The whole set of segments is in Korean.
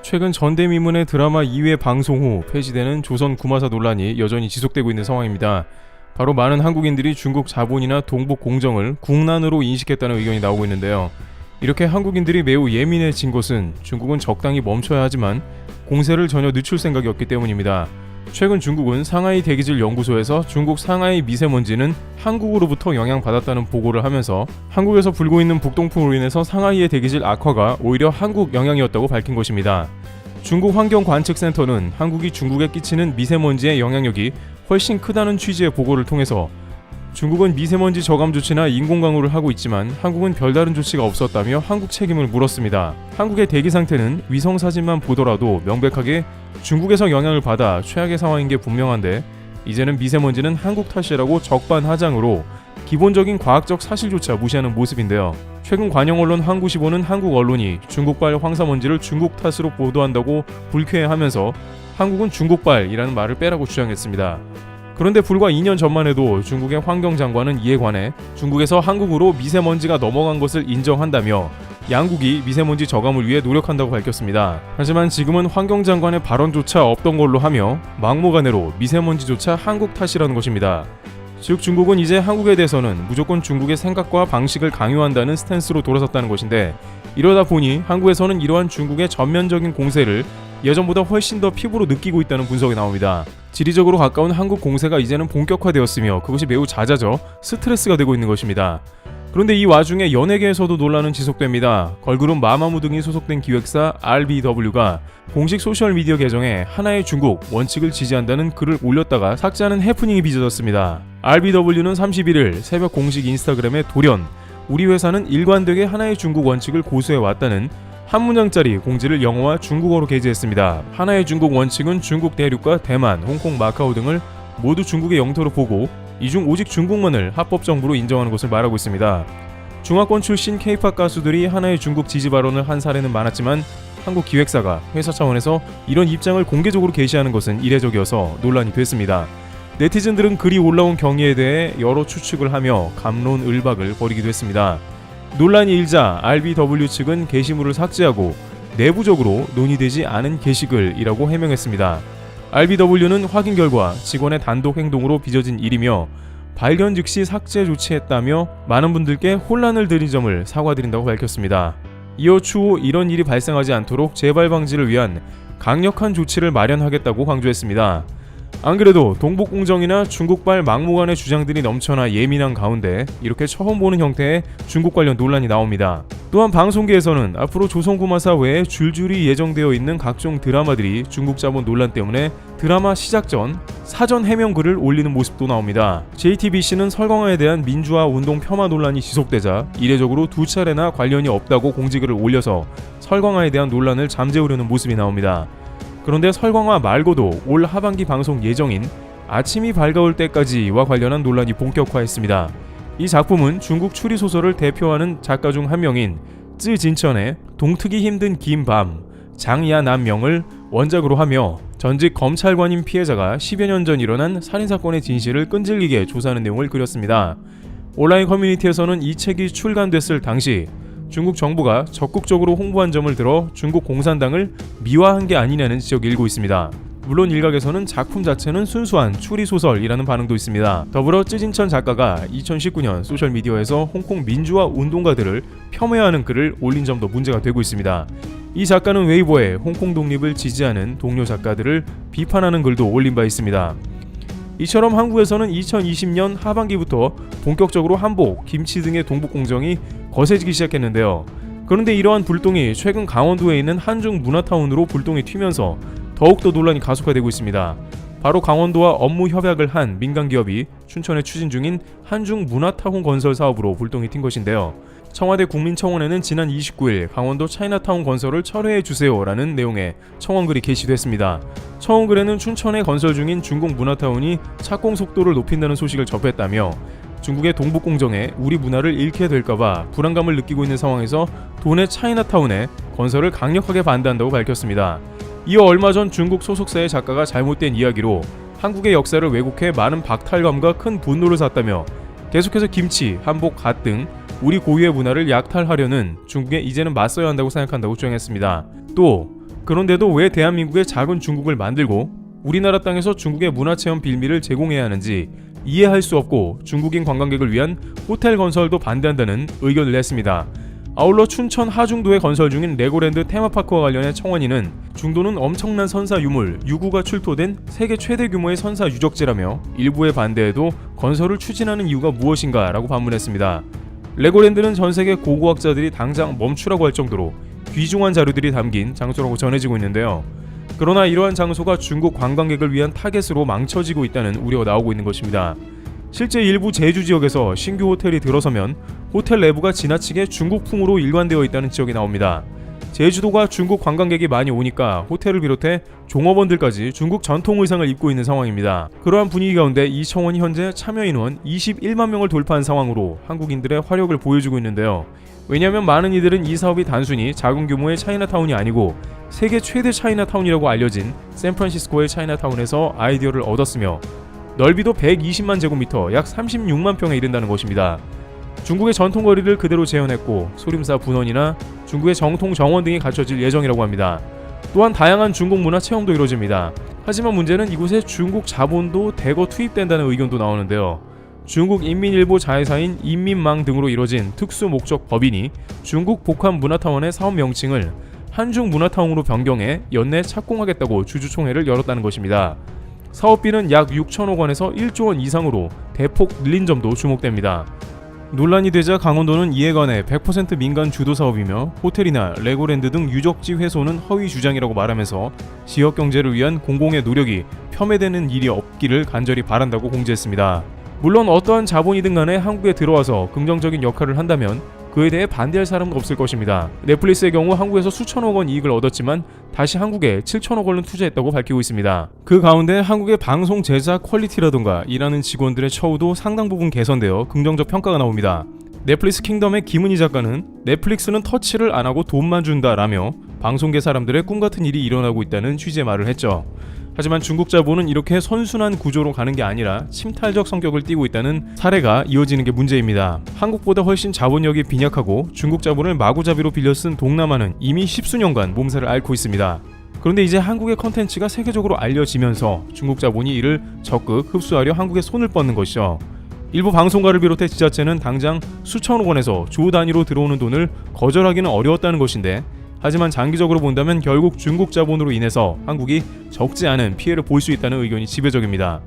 최근 전대미문의 드라마 2회 방송 후 폐지되는 조선 구마사 논란이 여전히 지속되고 있는 상황입니다. 바로 많은 한국인들이 중국 자본이나 동북 공정을 국난으로 인식했다는 의견이 나오고 있는데요. 이렇게 한국인들이 매우 예민해진 것은 중국은 적당히 멈춰야 하지만 공세를 전혀 늦출 생각이 없기 때문입니다. 최근 중국은 상하이 대기질 연구소에서 중국 상하이 미세먼지는 한국으로부터 영향받았다는 보고를 하면서 한국에서 불고 있는 북동풍으로 인해서 상하이의 대기질 악화가 오히려 한국 영향이었다고 밝힌 것입니다. 중국 환경관측센터는 한국이 중국에 끼치는 미세먼지의 영향력이 훨씬 크다는 취지의 보고를 통해서 중국은 미세먼지 저감 조치나 인공강우를 하고 있지만 한국은 별다른 조치가 없었다며 한국 책임을 물었습니다. 한국의 대기 상태는 위성사진만 보더라도 명백하게 중국에서 영향을 받아 최악의 상황인 게 분명한데 이제는 미세먼지는 한국 탓이라고 적반하장으로 기본적인 과학적 사실조차 무시하는 모습인데요. 최근 관영 언론 항구시보는 한국 언론이 중국발 황사먼지를 중국 탓으로 보도한다고 불쾌해하면서 한국은 중국발이라는 말을 빼라고 주장했습니다. 그런데 불과 2년 전만 해도 중국의 환경장관은 이에 관해 중국에서 한국으로 미세먼지가 넘어간 것을 인정한다며 양국이 미세먼지 저감을 위해 노력한다고 밝혔습니다. 하지만 지금은 환경장관의 발언조차 없던 걸로 하며 막무가내로 미세먼지조차 한국 탓이라는 것입니다. 즉 중국은 이제 한국에 대해서는 무조건 중국의 생각과 방식을 강요한다는 스탠스로 돌아섰다는 것인데 이러다 보니 한국에서는 이러한 중국의 전면적인 공세를 예전보다 훨씬 더 피부로 느끼고 있다는 분석이 나옵니다. 지리적으로 가까운 한국 공세가 이제는 본격화되었으며 그것이 매우 잦아져 스트레스가 되고 있는 것입니다. 그런데 이 와중에 연예계에서도 논란은 지속됩니다. 걸그룹 마마무 등이 소속된 기획사 RBW가 공식 소셜미디어 계정에 하나의 중국 원칙을 지지한다는 글을 올렸다가 삭제하는 해프닝이 빚어졌습니다. RBW는 31일 새벽 공식 인스타그램에 돌연 우리 회사는 일관되게 하나의 중국 원칙을 고수해왔다는 한 문장짜리 공지를 영어와 중국어로 게재했습니다. 하나의 중국 원칙은 중국 대륙과 대만, 홍콩, 마카오 등을 모두 중국의 영토로 보고 이 중 오직 중국만을 합법정부로 인정하는 것을 말하고 있습니다. 중화권 출신 K-POP 가수들이 하나의 중국 지지 발언을 한 사례는 많았지만 한국 기획사가 회사 차원에서 이런 입장을 공개적으로 게시하는 것은 이례적이어서 논란이 됐습니다. 네티즌들은 글이 올라온 경위에 대해 여러 추측을 하며 갑론을박을 벌이기도 했습니다. 논란이 일자 RBW 측은 게시물을 삭제하고 내부적으로 논의되지 않은 게시글이라고 해명했습니다. RBW는 확인 결과 직원의 단독 행동으로 빚어진 일이며 발견 즉시 삭제 조치했다며 많은 분들께 혼란을 드린 점을 사과드린다고 밝혔습니다. 이어 추후 이런 일이 발생하지 않도록 재발 방지를 위한 강력한 조치를 마련하겠다고 강조했습니다. 안 그래도 동북공정이나 중국발 막무가내 주장들이 넘쳐나 예민한 가운데 이렇게 처음 보는 형태의 중국 관련 논란이 나옵니다. 또한 방송계에서는 앞으로 조선구마사 외에 줄줄이 예정되어 있는 각종 드라마들이 중국 자본 논란 때문에 드라마 시작 전 사전 해명글을 올리는 모습도 나옵니다. JTBC는 설광화에 대한 민주화 운동 폄하 논란이 지속되자 이례적으로 2차례나 관련이 없다고 공지글을 올려서 설광화에 대한 논란을 잠재우려는 모습이 나옵니다. 그런데 설광화 말고도 올 하반기 방송 예정인 아침이 밝아올 때까지와 관련한 논란이 본격화했습니다. 이 작품은 중국 추리소설을 대표하는 작가 중 한 명인 쯔진천의 동트기 힘든 긴 밤, 장야남명을 원작으로 하며 전직 검찰관인 피해자가 10여 년 전 일어난 살인사건의 진실을 끈질기게 조사하는 내용을 그렸습니다. 온라인 커뮤니티에서는 이 책이 출간됐을 당시 중국 정부가 적극적으로 홍보한 점을 들어 중국 공산당을 미화한 게 아니냐는 지적이 일고 있습니다. 물론 일각에서는 작품 자체는 순수한 추리소설이라는 반응도 있습니다. 더불어 쯔진천 작가가 2019년 소셜미디어에서 홍콩 민주화 운동가들을 폄훼하는 글을 올린 점도 문제가 되고 있습니다. 이 작가는 웨이보에 홍콩 독립을 지지하는 동료 작가들을 비판하는 글도 올린 바 있습니다. 이처럼 한국에서는 2020년 하반기부터 본격적으로 한복, 김치 등의 동북공정이 거세지기 시작했는데요. 그런데 이러한 불똥이 최근 강원도에 있는 한중 문화타운으로 불똥이 튀면서 더욱더 논란이 가속화되고 있습니다. 바로 강원도와 업무 협약을 한 민간기업이 춘천에 추진 중인 한중 문화타운 건설 사업으로 불똥이 튄 것인데요. 청와대 국민청원에는 지난 29일 강원도 차이나타운 건설을 철회해주세요라는 내용의 청원글이 게시됐습니다. 청원글에는 춘천에 건설 중인 중국 문화타운이 착공 속도를 높인다는 소식을 접했다며 중국의 동북공정에 우리 문화를 잃게 될까봐 불안감을 느끼고 있는 상황에서 도내 차이나타운의 건설을 강력하게 반대한다고 밝혔습니다. 이어 얼마 전 중국 소속사의 작가가 잘못된 이야기로 한국의 역사를 왜곡해 많은 박탈감과 큰 분노를 샀다며 계속해서 김치, 한복, 갓 등 우리 고유의 문화를 약탈하려는 중국에 이제는 맞서야 한다고 생각한다고 주장했습니다. 또 그런데도 왜 대한민국의 작은 중국을 만들고 우리나라 땅에서 중국의 문화체험 빌미를 제공해야 하는지 이해할 수 없고 중국인 관광객을 위한 호텔 건설도 반대한다는 의견을 냈습니다. 아울러 춘천 하중도에 건설 중인 레고랜드 테마파크와 관련해 청원인은 중도는 엄청난 선사 유물, 유구가 출토된 세계 최대 규모의 선사 유적지라며 일부의 반대에도 건설을 추진하는 이유가 무엇인가 라고 반문했습니다. 레고랜드는 전세계 고고학자들이 당장 멈추라고 할 정도로 귀중한 자료들이 담긴 장소라고 전해지고 있는데요. 그러나 이러한 장소가 중국 관광객을 위한 타겟으로 망쳐지고 있다는 우려가 나오고 있는 것입니다. 실제 일부 제주 지역에서 신규 호텔이 들어서면 호텔 내부가 지나치게 중국풍으로 일관되어 있다는 지적이 나옵니다. 제주도가 중국 관광객이 많이 오니까 호텔을 비롯해 종업원들까지 중국 전통 의상을 입고 있는 상황입니다. 그러한 분위기 가운데 이 청원이 현재 참여 인원 21만 명을 돌파한 상황으로 한국인들의 화력을 보여주고 있는데요. 왜냐하면 많은 이들은 이 사업이 단순히 작은 규모의 차이나타운이 아니고 세계 최대 차이나타운이라고 알려진 샌프란시스코의 차이나타운에서 아이디어를 얻었으며 넓이도 120만 제곱미터, 약 36만 평에 이른다는 것입니다. 중국의 전통거리를 그대로 재현했고 소림사 분원이나 중국의 정통 정원 등이 갖춰질 예정이라고 합니다. 또한 다양한 중국 문화 체험도 이루어집니다. 하지만 문제는 이곳에 중국 자본도 대거 투입된다는 의견도 나오는데요. 중국 인민일보 자회사인 인민망 등으로 이뤄진 특수목적 법인이 중국 복합문화타원의 사업 명칭을 한중문화타운으로 변경해 연내 착공하겠다고 주주총회를 열었다는 것입니다. 사업비는 약 6천억 원에서 1조 원 이상으로 대폭 늘린 점도 주목됩니다. 논란이 되자 강원도는 이에 관해 100% 민간 주도 사업이며 호텔이나 레고랜드 등 유적지 훼손은 허위 주장이라고 말하면서 지역 경제를 위한 공공의 노력이 폄훼되는 일이 없기를 간절히 바란다고 공지했습니다. 물론 어떠한 자본이든 간에 한국에 들어와서 긍정적인 역할을 한다면 그에 대해 반대할 사람은 없을 것입니다. 넷플릭스의 경우 한국에서 수천억 원 이익을 얻었지만 다시 한국에 7천억 원을 투자했다고 밝히고 있습니다. 그 가운데 한국의 방송 제작 퀄리티라던가 일하는 직원들의 처우도 상당 부분 개선되어 긍정적 평가가 나옵니다. 넷플릭스 킹덤의 김은희 작가는 넷플릭스는 터치를 안 하고 돈만 준다라며 방송계 사람들의 꿈같은 일이 일어나고 있다는 취지의 말을 했죠. 하지만 중국 자본은 이렇게 선순환 구조로 가는 게 아니라 침탈적 성격을 띠고 있다는 사례가 이어지는 게 문제입니다. 한국보다 훨씬 자본력이 빈약하고 중국 자본을 마구잡이로 빌려 쓴 동남아는 이미 십수년간 몸살을 앓고 있습니다. 그런데 이제 한국의 컨텐츠가 세계적으로 알려지면서 중국 자본이 이를 적극 흡수하려 한국에 손을 뻗는 것이죠. 일부 방송가를 비롯해 지자체는 당장 수천억 원에서 조 단위로 들어오는 돈을 거절하기는 어려웠다는 것인데 하지만 장기적으로 본다면 결국 중국 자본으로 인해서 한국이 적지 않은 피해를 볼 수 있다는 의견이 지배적입니다.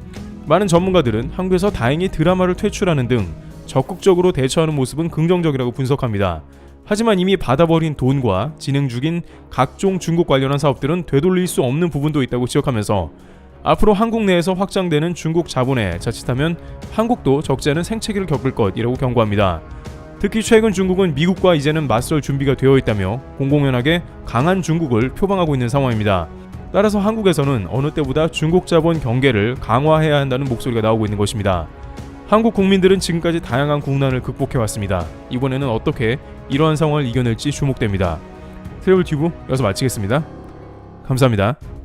많은 전문가들은 한국에서 다행히 드라마를 퇴출하는 등 적극적으로 대처하는 모습은 긍정적이라고 분석합니다. 하지만 이미 받아버린 돈과 진행 중인 각종 중국 관련한 사업들은 되돌릴 수 없는 부분도 있다고 지적하면서 앞으로 한국 내에서 확장되는 중국 자본에 자칫하면 한국도 적지 않은 생채기를 겪을 것이라고 경고합니다. 특히 최근 중국은 미국과 이제는 맞설 준비가 되어 있다며 공공연하게 강한 중국을 표방하고 있는 상황입니다. 따라서 한국에서는 어느 때보다 중국 자본 경계를 강화해야 한다는 목소리가 나오고 있는 것입니다. 한국 국민들은 지금까지 다양한 국난을 극복해왔습니다. 이번에는 어떻게 이러한 상황을 이겨낼지 주목됩니다. 트래블 튜브 여기서 마치겠습니다. 감사합니다.